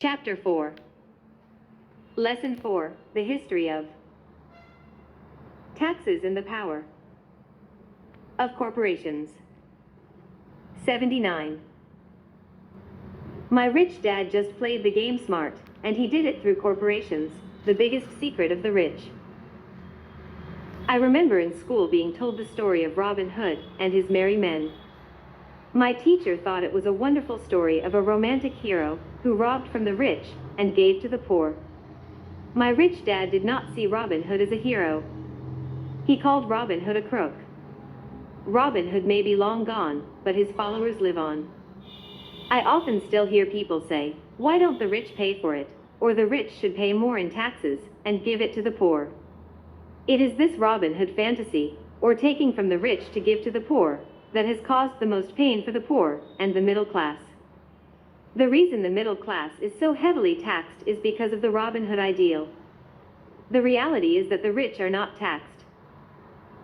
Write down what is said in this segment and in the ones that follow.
Chapter 4. Lesson 4. The History of Taxes and the Power of Corporations. 79. My rich dad just played the game smart, and he did it through corporations, the biggest secret of the rich. I remember in school being told the story of Robin Hood and his merry men. My teacher thought it was a wonderful story of a romantic hero who robbed from the rich and gave to the poor. My rich dad did not see Robin Hood as a hero. He called Robin Hood a crook. Robin Hood may be long gone, but his followers live on. I often still hear people say, "Why don't the rich pay for it?" Or "the rich should pay more in taxes and give it to the poor." It is this Robin Hood fantasy, or taking from the rich to give to the poor, that has caused the most pain for the poor and the middle class. The reason the middle class is so heavily taxed is because of the Robin Hood ideal. The reality is that the rich are not taxed.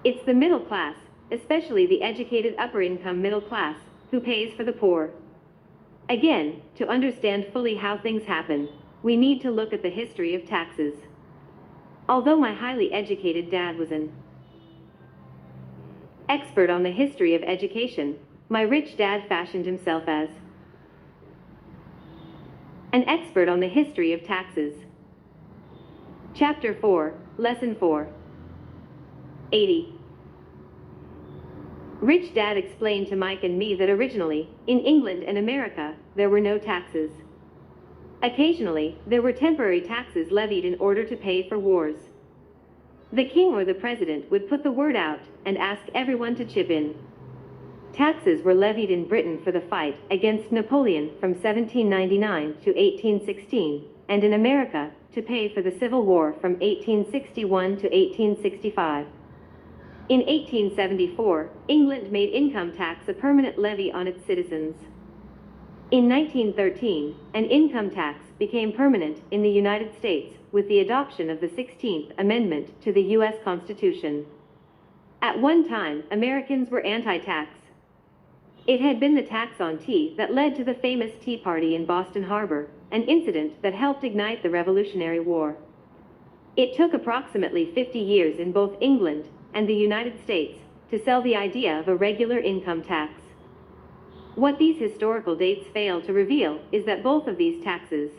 It's the middle class, especially the educated upper-income middle class, who pays for the poor. Again, to understand fully how things happen, we need to look at the history of taxes. Although my highly educated dad was an expert on the history of education, my rich dad fashioned himself as an expert on the history of taxes. Chapter 4, Lesson 4. 80. Rich Dad explained to Mike and me that originally, in England and America, there were no taxes. Occasionally, there were temporary taxes levied in order to pay for wars. The king or the president would put the word out and ask everyone to chip in. Taxes were levied in Britain for the fight against Napoleon from 1799 to 1816, and in America to pay for the Civil War from 1861 to 1865. In 1874, England made income tax a permanent levy on its citizens. In 1913, an income tax became permanent in the United States with the adoption of the 16th Amendment to the U.S. Constitution. At one time, Americans were anti-tax. It had been the tax on tea that led to the famous Tea Party in Boston Harbor, an incident that helped ignite the Revolutionary War. It took approximately 50 years in both England and the United States to sell the idea of a regular income tax. What these historical dates fail to reveal is that both of these taxes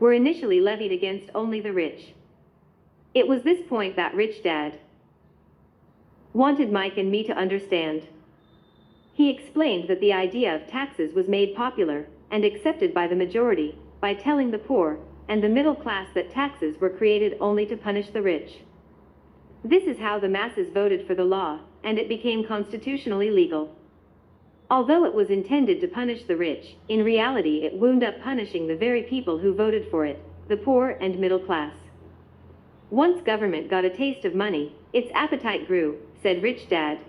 were initially levied against only the rich. It was this point that Rich Dad wanted Mike and me to understand. He explained that the idea of taxes was made popular and accepted by the majority by telling the poor and the middle class that taxes were created only to punish the rich. This is how the masses voted for the law, and it became constitutionally legal. Although it was intended to punish the rich, in reality it wound up punishing the very people who voted for it, the poor and middle class. Once government got a taste of money, its appetite grew, said Rich Dad.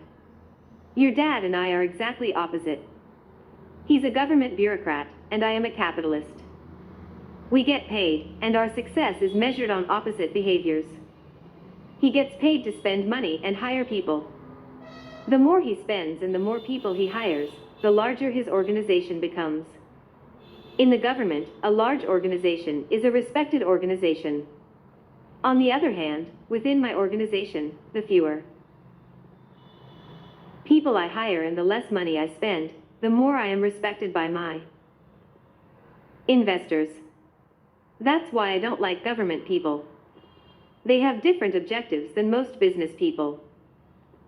Your dad and I are exactly opposite. He's a government bureaucrat, and I am a capitalist. We get paid, and our success is measured on opposite behaviors. He gets paid to spend money and hire people. The more he spends and the more people he hires, the larger his organization becomes. In the government, a large organization is a respected organization. On the other hand, within my organization, the fewer people I hire and the less money I spend, the more I am respected by my investors. That's why I don't like government people. They have different objectives than most business people.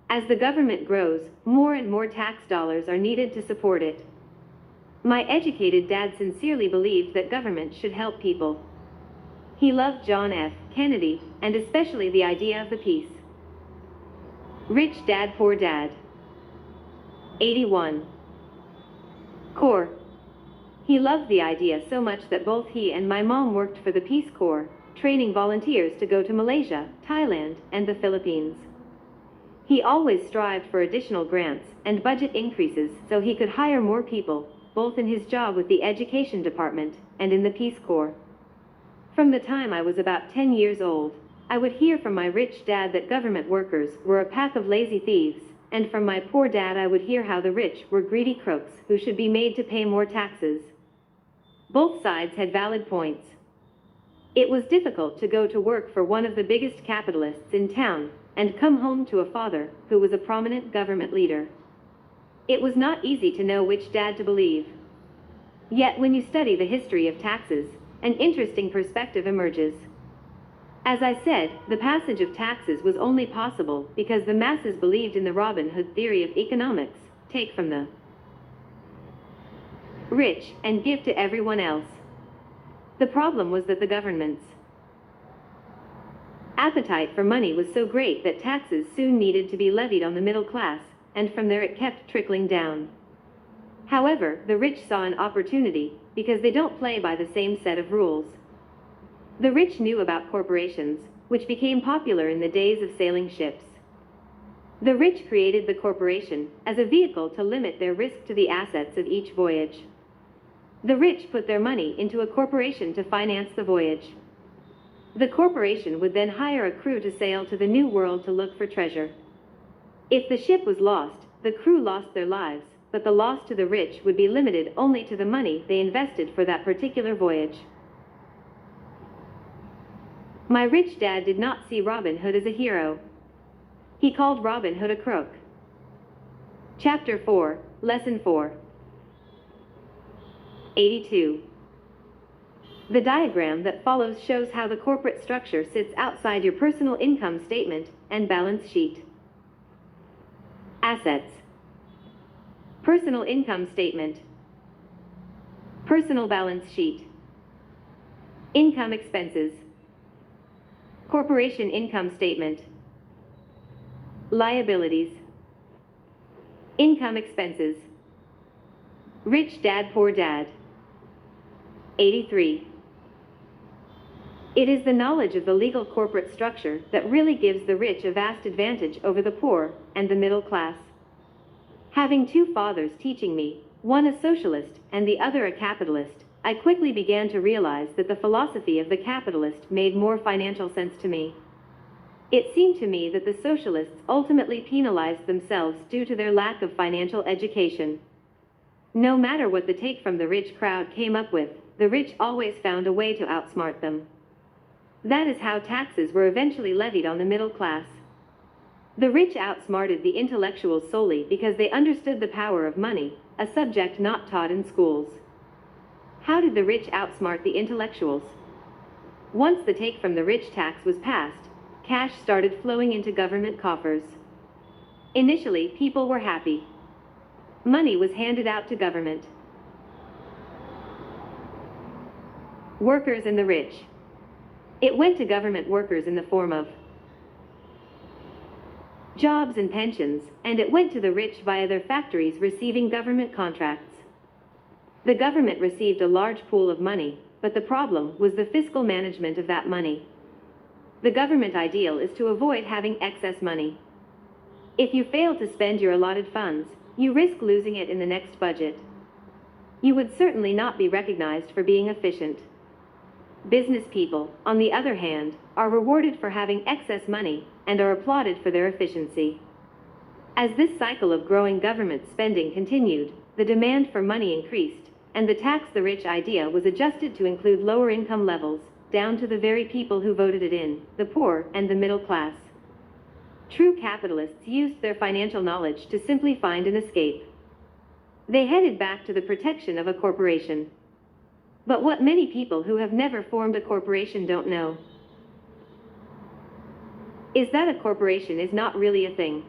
As the government grows, more and more tax dollars are needed to support it. My educated dad sincerely believed that government should help people. He loved John F. Kennedy, and especially the idea of the peace. Rich Dad, Poor Dad. 81. Corps. He loved the idea so much that both he and my mom worked for the Peace Corps, training volunteers to go to Malaysia, Thailand, and the Philippines. He always strived for additional grants and budget increases so he could hire more people, both in his job with the Education Department and in the Peace Corps. From the time I was about 10 years old, I would hear from my rich dad that government workers were a pack of lazy thieves, and from my poor dad I would hear how the rich were greedy crooks who should be made to pay more taxes. Both sides had valid points. It was difficult to go to work for one of the biggest capitalists in town and come home to a father who was a prominent government leader. It was not easy to know which dad to believe. Yet when you study the history of taxes, an interesting perspective emerges. As I said, the passage of taxes was only possible because the masses believed in the Robin Hood theory of economics: take from the rich and give to everyone else. The problem was that the government's appetite for money was so great that taxes soon needed to be levied on the middle class, and from there it kept trickling down. However, the rich saw an opportunity because they don't play by the same set of rules. The rich knew about corporations, which became popular in the days of sailing ships. The rich created the corporation as a vehicle to limit their risk to the assets of each voyage. The rich put their money into a corporation to finance the voyage. The corporation would then hire a crew to sail to the New World to look for treasure. If the ship was lost, the crew lost their lives, but the loss to the rich would be limited only to the money they invested for that particular voyage. My rich dad did not see Robin Hood as a hero. He called Robin Hood a crook. Chapter 4, Lesson 4. 82. The diagram that follows shows how the corporate structure sits outside your personal income statement and balance sheet. Assets. Personal income statement. Personal balance sheet. Income expenses. Corporation income statement. Liabilities. Income expenses. Rich dad, poor dad. 83. It is the knowledge of the legal corporate structure that really gives the rich a vast advantage over the poor and the middle class. Having two fathers teaching me, one a socialist and the other a capitalist, I quickly began to realize that the philosophy of the capitalist made more financial sense to me. It seemed to me that the socialists ultimately penalized themselves due to their lack of financial education. No matter what the take from the rich crowd came up with, the rich always found a way to outsmart them. That is how taxes were eventually levied on the middle class. The rich outsmarted the intellectuals solely because they understood the power of money, a subject not taught in schools. How did the rich outsmart the intellectuals? Once the take from the rich tax was passed, cash started flowing into government coffers. Initially, people were happy. Money was handed out to government. Workers and the rich. It went to government workers in the form of jobs and pensions, and it went to the rich via their factories receiving government contracts. The government received a large pool of money, but the problem was the fiscal management of that money. The government ideal is to avoid having excess money. If you fail to spend your allotted funds, you risk losing it in the next budget. You would certainly not be recognized for being efficient. Business people, on the other hand, are rewarded for having excess money and are applauded for their efficiency. As this cycle of growing government spending continued, the demand for money increased, and the tax the rich idea was adjusted to include lower income levels, down to the very people who voted it in, the poor and the middle class. True capitalists used their financial knowledge to simply find an escape. They headed back to the protection of a corporation. But what many people who have never formed a corporation don't know is that a corporation is not really a thing.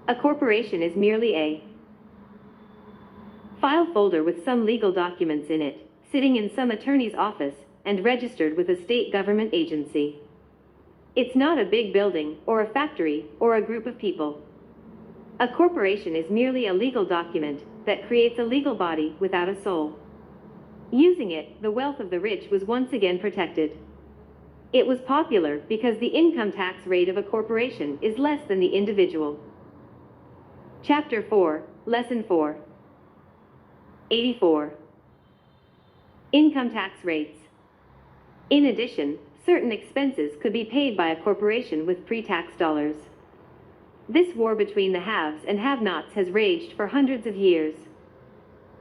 A corporation is merely a file folder with some legal documents in it, sitting in some attorney's office, and registered with a state government agency. It's not a big building, or a factory, or a group of people. A corporation is merely a legal document that creates a legal body without a soul. Using it, the wealth of the rich was once again protected. It was popular because the income tax rate of a corporation is less than the individual. Chapter 4, Lesson 4. 84. Income tax rates. In addition, certain expenses could be paid by a corporation with pre-tax dollars. This war between the haves and have-nots has raged for hundreds of years.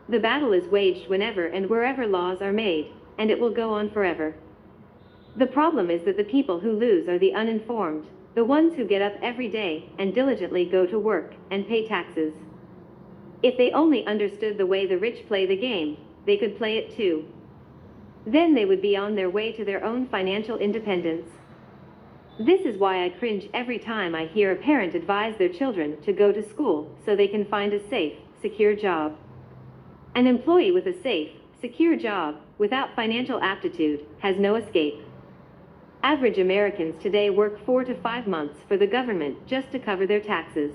The battle is waged whenever and wherever laws are made, and it will go on forever. The problem is that the people who lose are the uninformed, the ones who get up every day and diligently go to work and pay taxes. If they only understood the way the rich play the game, they could play it too. Then they would be on their way to their own financial independence. This is why I cringe every time I hear a parent advise their children to go to school so they can find a safe, secure job. An employee with a safe, secure job, without financial aptitude, has no escape. Average Americans today work 4 to 5 months for the government just to cover their taxes.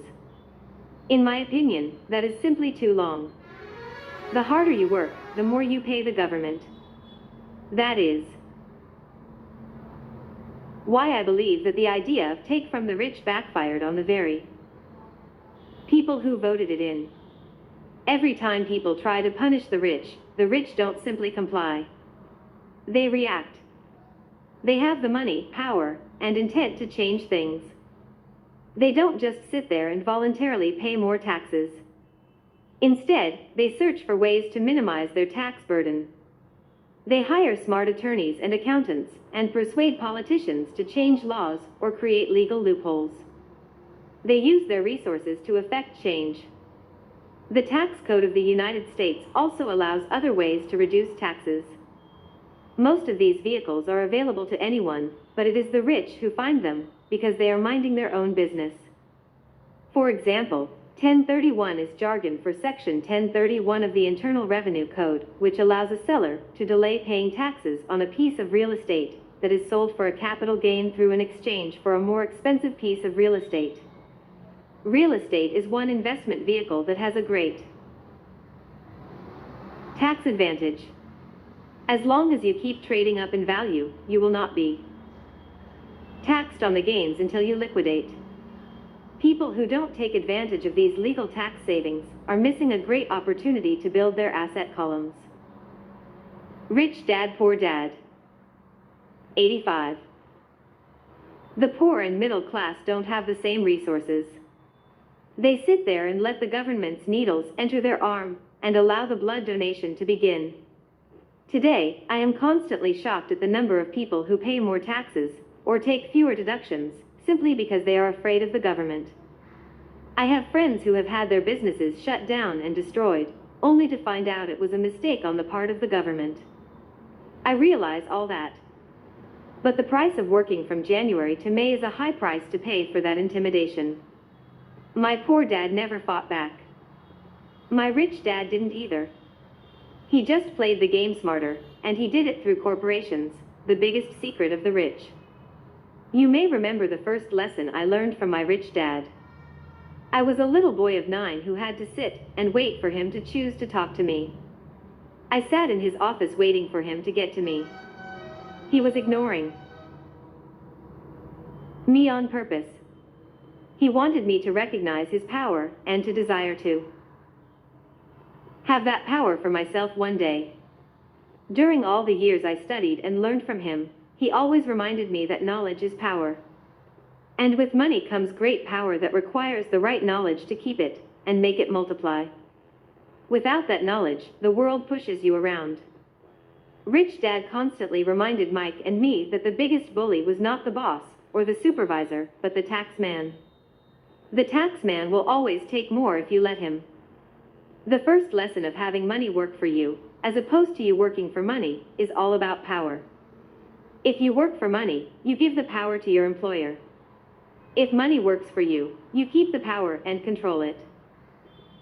In my opinion, that is simply too long. The harder you work, the more you pay the government. That is why I believe that the idea of take from the rich backfired on the very people who voted it in. Every time people try to punish the rich don't simply comply. They react. They have the money, power, and intent to change things. They don't just sit there and voluntarily pay more taxes. Instead, they search for ways to minimize their tax burden. They hire smart attorneys and accountants and persuade politicians to change laws or create legal loopholes. They use their resources to effect change. The tax code of the United States also allows other ways to reduce taxes. Most of these vehicles are available to anyone, but it is the rich who find them because they are minding their own business. For example, 1031 is jargon for Section 1031 of the Internal Revenue Code, which allows a seller to delay paying taxes on a piece of real estate that is sold for a capital gain through an exchange for a more expensive piece of real estate. Real estate is one investment vehicle that has a great tax advantage. As long as you keep trading up in value, you will not be taxed on the gains until you liquidate. People who don't take advantage of these legal tax savings are missing a great opportunity to build their asset columns. Rich Dad, Poor Dad. 85. The poor and middle class don't have the same resources. They sit there and let the government's needles enter their arm and allow the blood donation to begin. Today, I am constantly shocked at the number of people who pay more taxes or take fewer deductions simply because they are afraid of the government. I have friends who have had their businesses shut down and destroyed, only to find out it was a mistake on the part of the government. I realize all that. But the price of working from January to May is a high price to pay for that intimidation. My poor dad never fought back. My rich dad didn't either. He just played the game smarter, and he did it through corporations, the biggest secret of the rich. You may remember the first lesson I learned from my rich dad. I was a little boy of 9 who had to sit and wait for him to choose to talk to me. I sat in his office waiting for him to get to me. He was ignoring me on purpose. He wanted me to recognize his power and to desire to have that power for myself one day. During all the years I studied and learned from him, he always reminded me that knowledge is power. And with money comes great power that requires the right knowledge to keep it and make it multiply. Without that knowledge, the world pushes you around. Rich Dad constantly reminded Mike and me that the biggest bully was not the boss or the supervisor, but the tax man. The tax man will always take more if you let him. The first lesson of having money work for you, as opposed to you working for money, is all about power. If you work for money, you give the power to your employer. If money works for you, you keep the power and control it.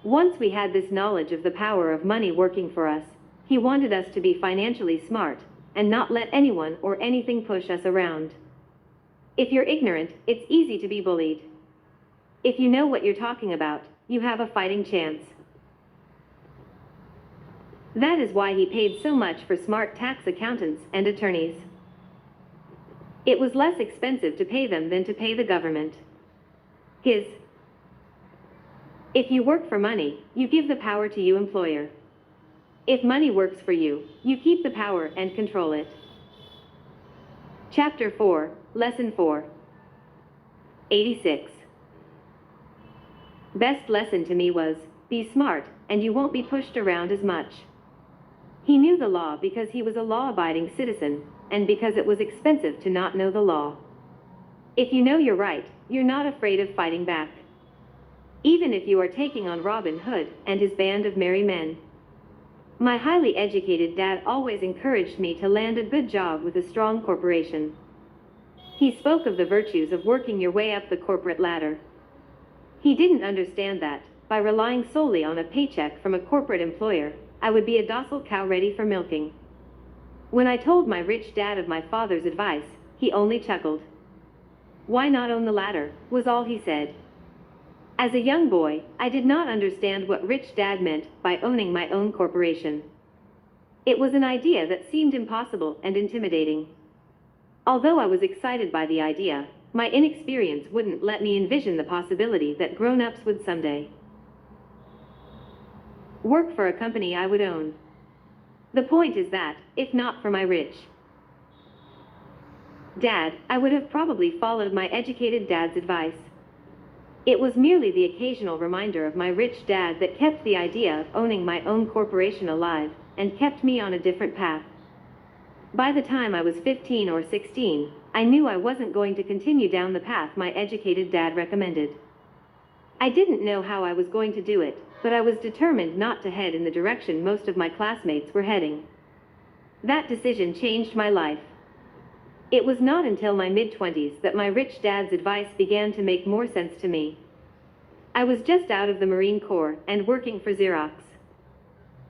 Once we had this knowledge of the power of money working for us, he wanted us to be financially smart and not let anyone or anything push us around. If you're ignorant, it's easy to be bullied. If you know what you're talking about, you have a fighting chance. That is why he paid so much for smart tax accountants and attorneys. It was less expensive to pay them than to pay the government. If you work for money, you give the power to your employer. If money works for you, you keep the power and control it. Chapter 4, Lesson 4. 86. Best lesson to me was, be smart and you won't be pushed around as much. He knew the law because he was a law-abiding citizen, and because it was expensive to not know the law. If you know you're right, you're not afraid of fighting back. Even if you are taking on Robin Hood and his band of merry men. My highly educated dad always encouraged me to land a good job with a strong corporation. He spoke of the virtues of working your way up the corporate ladder. He didn't understand that, by relying solely on a paycheck from a corporate employer, I would be a docile cow ready for milking. When I told my rich dad of my father's advice, he only chuckled. "Why not own the ladder?" was all he said. As a young boy, I did not understand what Rich Dad meant by owning my own corporation. It was an idea that seemed impossible and intimidating. Although I was excited by the idea, my inexperience wouldn't let me envision the possibility that grown-ups would someday work for a company I would own. The point is that, if not for my rich dad, I would have probably followed my educated dad's advice. It was merely the occasional reminder of my rich dad that kept the idea of owning my own corporation alive, and kept me on a different path. By the time I was 15 or 16, I knew I wasn't going to continue down the path my educated dad recommended. I didn't know how I was going to do it, but I was determined not to head in the direction most of my classmates were heading. That decision changed my life. It was not until my mid-20s that my rich dad's advice began to make more sense to me. I was just out of the Marine Corps and working for Xerox.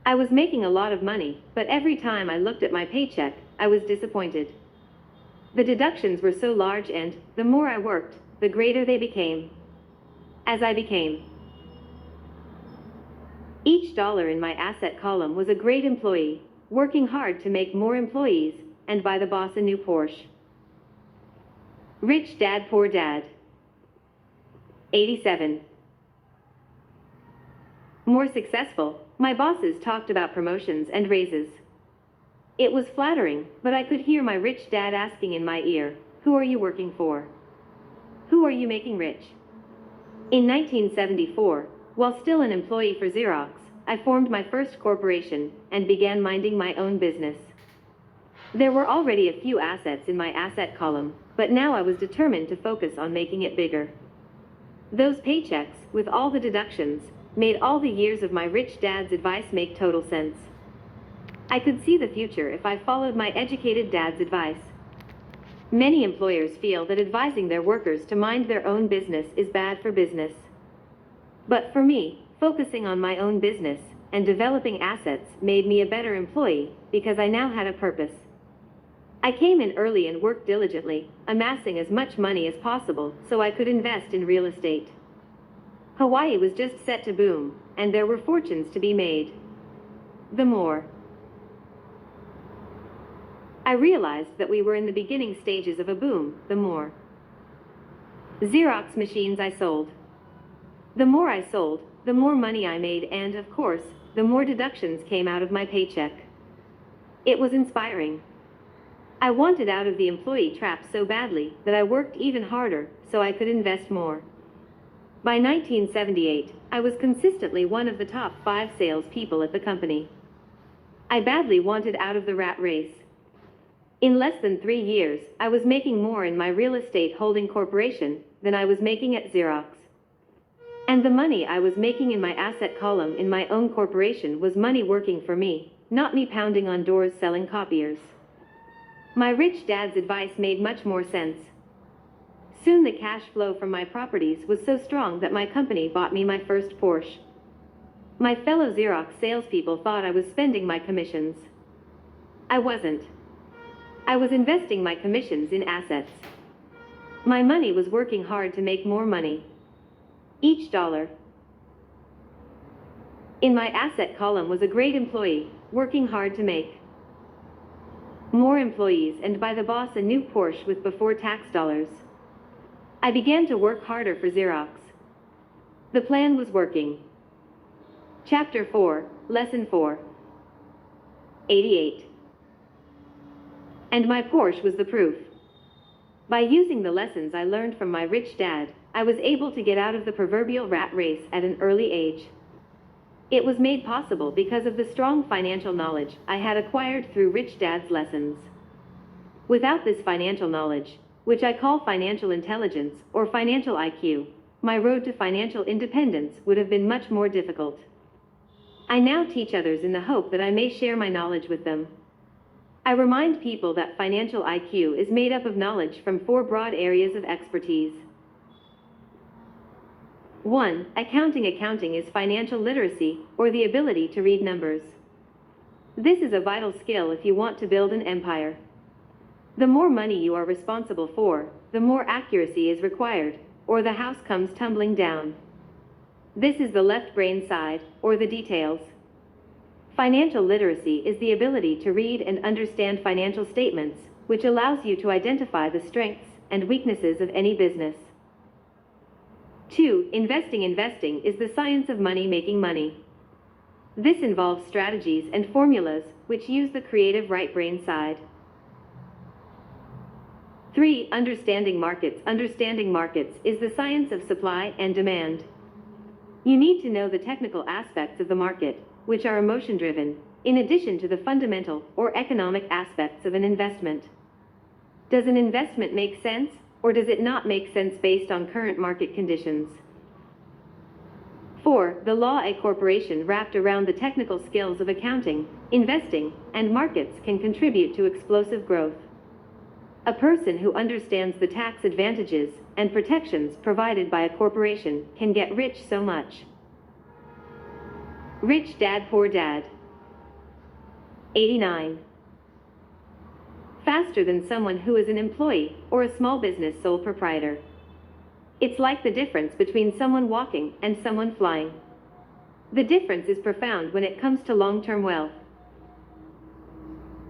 I was making a lot of money, but every time I looked at my paycheck, I was disappointed. The deductions were so large and, the more I worked, the greater they became. As I became each dollar in my asset column was a great employee, working hard to make more employees, and buy the boss a new Porsche. Rich Dad, Poor Dad. 87. More successful, my bosses talked about promotions and raises. It was flattering, but I could hear my rich dad asking in my ear, "Who are you working for? Who are you making rich?" In 1974, while still an employee for Xerox, I formed my first corporation and began minding my own business. There were already a few assets in my asset column, but now I was determined to focus on making it bigger. Those paychecks, with all the deductions, made all the years of my rich dad's advice make total sense. I could see the future if I followed my educated dad's advice. Many employers feel that advising their workers to mind their own business is bad for business. But for me, focusing on my own business and developing assets made me a better employee because I now had a purpose. I came in early and worked diligently, amassing as much money as possible so I could invest in real estate. Hawaii was just set to boom, and there were fortunes to be made. The more I realized that we were in the beginning stages of a boom, the more Xerox machines I sold. The more I sold, the more money I made, and, of course, the more deductions came out of my paycheck. It was inspiring. I wanted out of the employee trap so badly that I worked even harder so I could invest more. By 1978, I was consistently one of the top 5 salespeople at the company. I badly wanted out of the rat race. In less than 3 years, I was making more in my real estate holding corporation than I was making at Xerox. And the money I was making in my asset column in my own corporation was money working for me, not me pounding on doors selling copiers. My rich dad's advice made much more sense. Soon the cash flow from my properties was so strong that my company bought me my first Porsche. My fellow Xerox salespeople thought I was spending my commissions. I wasn't. I was investing my commissions in assets. My money was working hard to make more money. Each dollar in my asset column was a great employee, working hard to make more employees and buy the boss a new Porsche with before-tax dollars. I began to work harder for Xerox. The plan was working. Chapter 4, Lesson 4. 88. And my Porsche was the proof. By using the lessons I learned from my rich dad, I was able to get out of the proverbial rat race at an early age. It was made possible because of the strong financial knowledge I had acquired through Rich Dad's lessons. Without this financial knowledge, which I call financial intelligence or financial IQ, my road to financial independence would have been much more difficult. I now teach others in the hope that I may share my knowledge with them. I remind people that financial IQ is made up of knowledge from 4 broad areas of expertise. 1. Accounting. Accounting is financial literacy, or the ability to read numbers. This is a vital skill if you want to build an empire. The more money you are responsible for, the more accuracy is required, or the house comes tumbling down. This is the left brain side, or the details. Financial literacy is the ability to read and understand financial statements, which allows you to identify the strengths and weaknesses of any business. 2. Investing. Investing is the science of money making money. This involves strategies and formulas which use the creative right brain side. 3. Understanding markets. Understanding markets is the science of supply and demand. You need to know the technical aspects of the market, which are emotion-driven, in addition to the fundamental or economic aspects of an investment. Does an investment make sense, or does it not make sense based on current market conditions? 4. The law. A corporation wrapped around the technical skills of accounting, investing, and markets can contribute to explosive growth. A person who understands the tax advantages and protections provided by a corporation can get rich so much. Rich Dad, Poor Dad. 89. Faster than someone who is an employee or a small business sole proprietor. It's like the difference between someone walking and someone flying. The difference is profound when it comes to long-term wealth.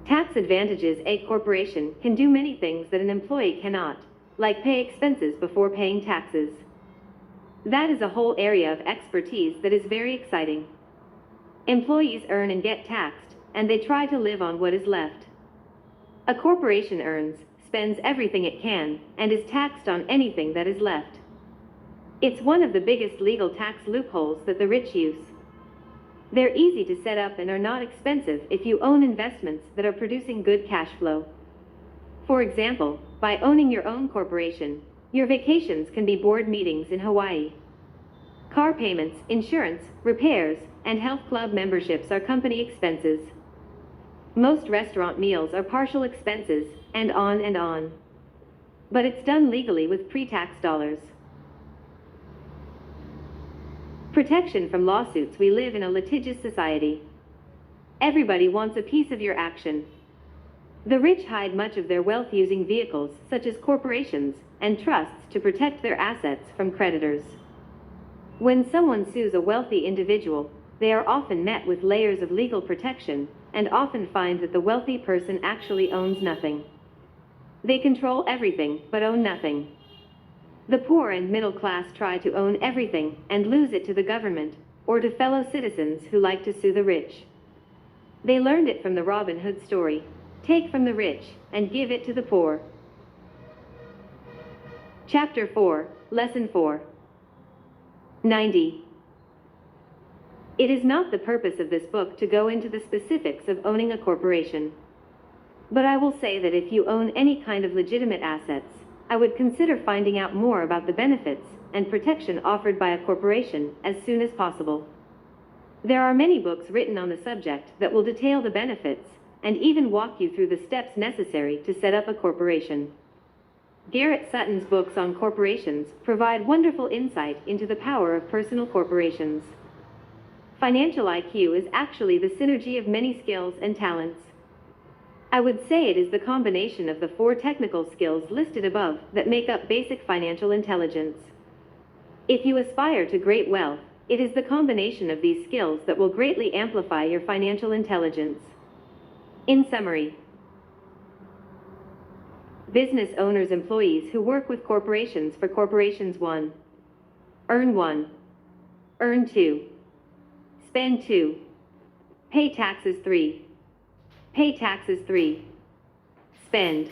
Tax advantages. A corporation can do many things that an employee cannot, like pay expenses before paying taxes. That is a whole area of expertise that is very exciting. Employees earn and get taxed, and they try to live on what is left. A corporation earns, spends everything it can, and is taxed on anything that is left. It's one of the biggest legal tax loopholes that the rich use. They're easy to set up and are not expensive if you own investments that are producing good cash flow. For example, by owning your own corporation, your vacations can be board meetings in Hawaii. Car payments, insurance, repairs, and health club memberships are company expenses. Most restaurant meals are partial expenses, and on and on. But it's done legally with pre-tax dollars. Protection from lawsuits. We live in a litigious society. Everybody wants a piece of your action. The rich hide much of their wealth using vehicles such as corporations and trusts to protect their assets from creditors. When someone sues a wealthy individual, they are often met with layers of legal protection and often find that the wealthy person actually owns nothing. They control everything but own nothing. The poor and middle class try to own everything and lose it to the government or to fellow citizens who like to sue the rich. They learned it from the Robin Hood story. Take from the rich and give it to the poor. Chapter 4, Lesson 4. 90. It is not the purpose of this book to go into the specifics of owning a corporation. But I will say that if you own any kind of legitimate assets, I would consider finding out more about the benefits and protection offered by a corporation as soon as possible. There are many books written on the subject that will detail the benefits and even walk you through the steps necessary to set up a corporation. Garrett Sutton's books on corporations provide wonderful insight into the power of personal corporations. Financial IQ is actually the synergy of many skills and talents. I would say it is the combination of the 4 technical skills listed above that make up basic financial intelligence. If you aspire to great wealth, it is the combination of these skills that will greatly amplify your financial intelligence. In summary, business owners, employees who work with corporations. For corporations: 1. Earn 1. Earn 2. Spend 2. Pay taxes 3. Pay taxes 3. Spend.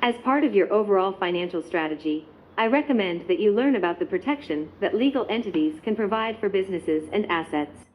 As part of your overall financial strategy, I recommend that you learn about the protection that legal entities can provide for businesses and assets.